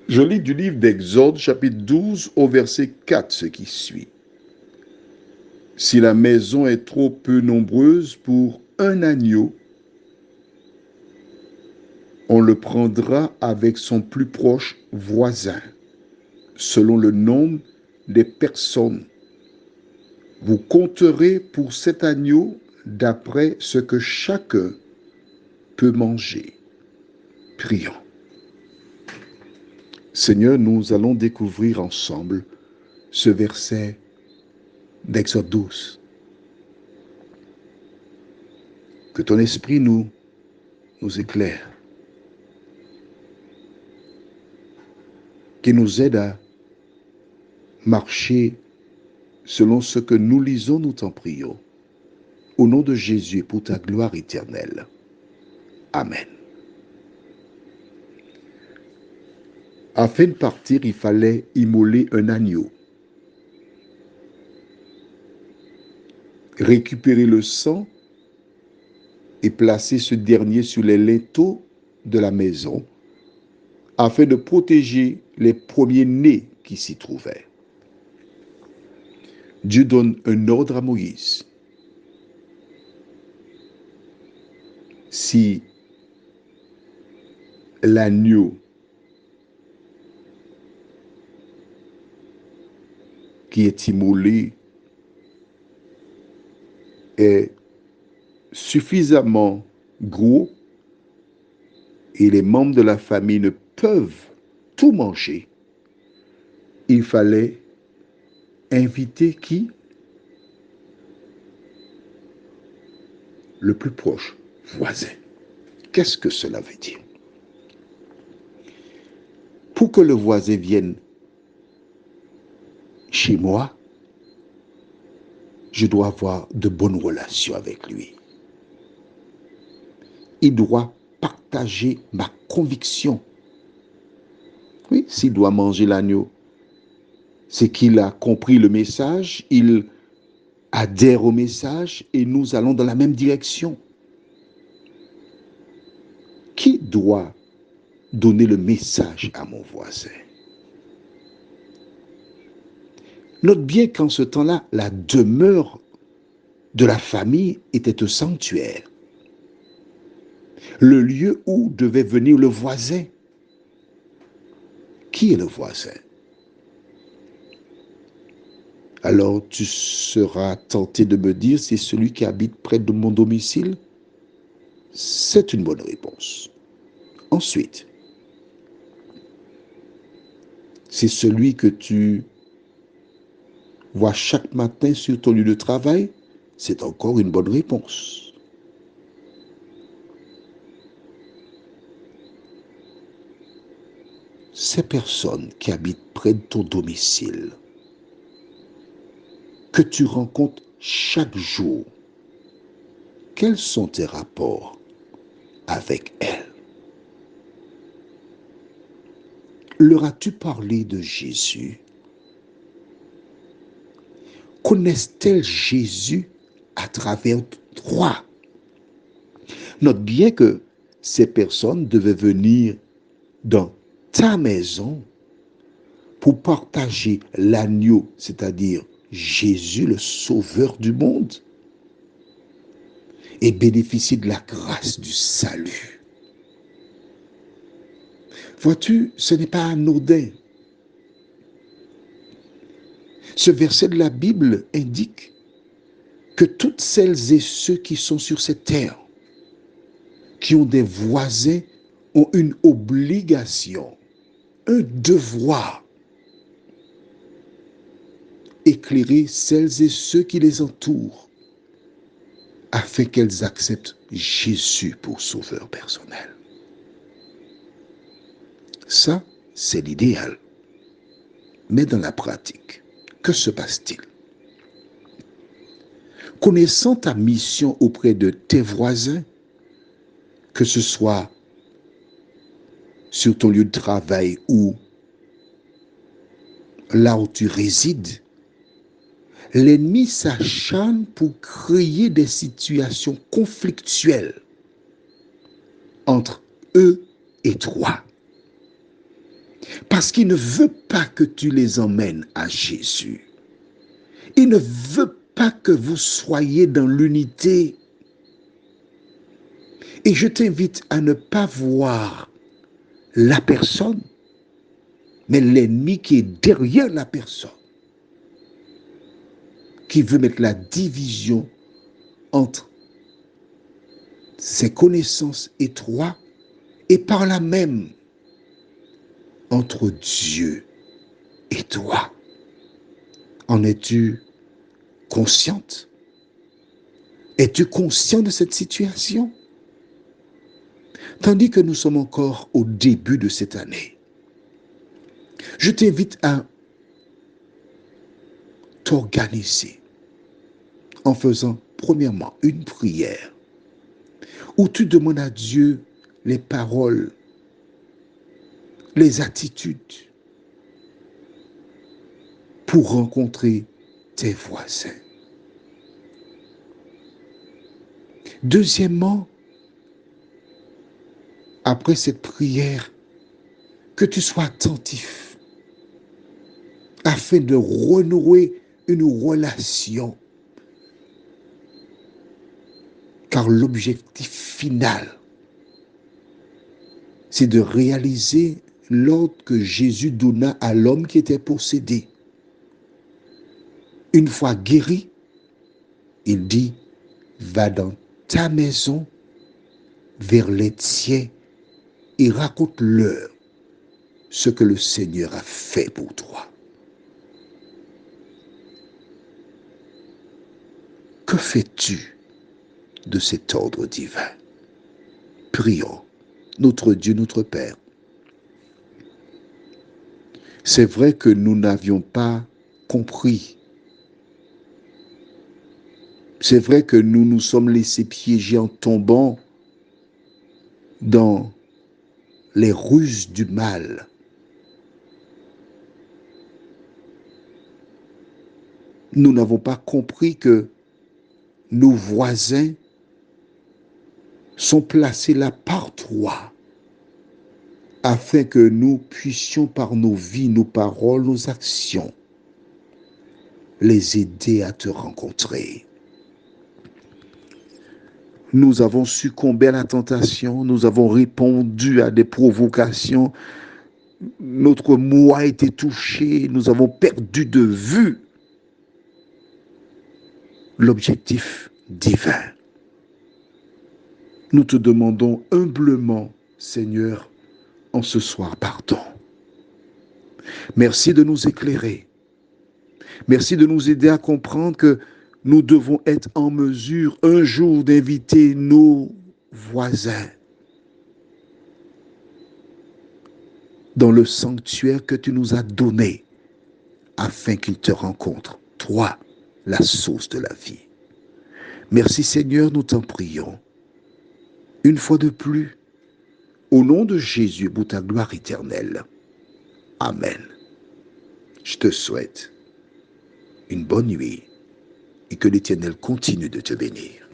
Je lis du livre d'Exode, chapitre 12, au verset 4, ce qui suit. Si la maison est trop peu nombreuse pour un agneau, on le prendra avec son plus proche voisin, selon le nombre des personnes. Vous compterez pour cet agneau d'après ce que chacun peut manger. Prions. Seigneur, nous allons découvrir ensemble ce verset d'Exode 12. Que ton esprit nous éclaire, qui nous aide à marcher selon ce que nous lisons, nous t'en prions. Au nom de Jésus, pour ta gloire éternelle. Amen. Afin de partir, il fallait immoler un agneau, récupérer le sang et placer ce dernier sur les linteaux de la maison afin de protéger les premiers-nés qui s'y trouvaient. Dieu donne un ordre à Moïse. Si l'agneau qui est immolé est suffisamment gros et les membres de la famille ne peuvent tout manger, il fallait inviter qui? Le plus proche voisin. Qu'est-ce que cela veut dire? Pour que le voisin vienne chez moi, je dois avoir de bonnes relations avec lui. Il doit partager ma conviction. Oui, s'il doit manger l'agneau, c'est qu'il a compris le message, il adhère au message et nous allons dans la même direction. Qui doit donner le message à mon voisin? Note bien qu'en ce temps-là, la demeure de la famille était un sanctuaire. Le lieu où devait venir le voisin. Qui est le voisin? Alors tu seras tenté de me dire, c'est celui qui habite près de mon domicile? C'est une bonne réponse. Ensuite, c'est celui que tu vois chaque matin sur ton lieu de travail? C'est encore une bonne réponse. Ces personnes qui habitent près de ton domicile, que tu rencontres chaque jour, quels sont tes rapports avec elles? Leur as-tu parlé de Jésus? Connaissent-elles Jésus à travers toi? Note bien que ces personnes devaient venir dans ta maison pour partager l'agneau, c'est-à-dire Jésus, le sauveur du monde, et bénéficier de la grâce du salut. Vois-tu, ce n'est pas anodin. Ce verset de la Bible indique que toutes celles et ceux qui sont sur cette terre, qui ont des voisins, ont une obligation, un devoir, éclairer celles et ceux qui les entourent, afin qu'elles acceptent Jésus pour sauveur personnel. Ça, c'est l'idéal. Mais dans la pratique, que se passe-t-il? Connaissant ta mission auprès de tes voisins, que ce soit sur ton lieu de travail ou là où tu résides, l'ennemi s'acharne pour créer des situations conflictuelles entre eux et toi. Parce qu'il ne veut pas que tu les emmènes à Jésus. Il ne veut pas que vous soyez dans l'unité. Et je t'invite à ne pas voir la personne, mais l'ennemi qui est derrière la personne, qui veut mettre la division entre ses connaissances et toi, et par là même entre Dieu et toi. En es-tu consciente? Es-tu conscient de cette situation? Tandis que nous sommes encore au début de cette année, je t'invite à t'organiser en faisant premièrement une prière où tu demandes à Dieu les paroles, les attitudes pour rencontrer tes voisins. Deuxièmement, après cette prière, que tu sois attentif afin de renouer une relation. Car l'objectif final, c'est de réaliser l'ordre que Jésus donna à l'homme qui était possédé. Une fois guéri, il dit, va dans ta maison vers les tiens et raconte-leur ce que le Seigneur a fait pour toi. Que fais-tu de cet ordre divin? Prions, notre Dieu, notre Père. C'est vrai que nous n'avions pas compris. C'est vrai que nous nous sommes laissés piéger en tombant dans les ruses du mal. Nous n'avons pas compris que nos voisins sont placés là par toi, afin que nous puissions par nos vies, nos paroles, nos actions, les aider à te rencontrer. Nous avons succombé à la tentation, nous avons répondu à des provocations, notre moi a été touché, nous avons perdu de vue l'objectif divin. Nous te demandons humblement, Seigneur, en ce soir, pardon. Merci de nous éclairer. Merci de nous aider à comprendre que nous devons être en mesure un jour d'inviter nos voisins dans le sanctuaire que tu nous as donné afin qu'ils te rencontrent, toi, la source de la vie. Merci Seigneur, nous t'en prions. Une fois de plus, au nom de Jésus, pour ta gloire éternelle. Amen. Je te souhaite une bonne nuit et que l'Éternel continue de te bénir.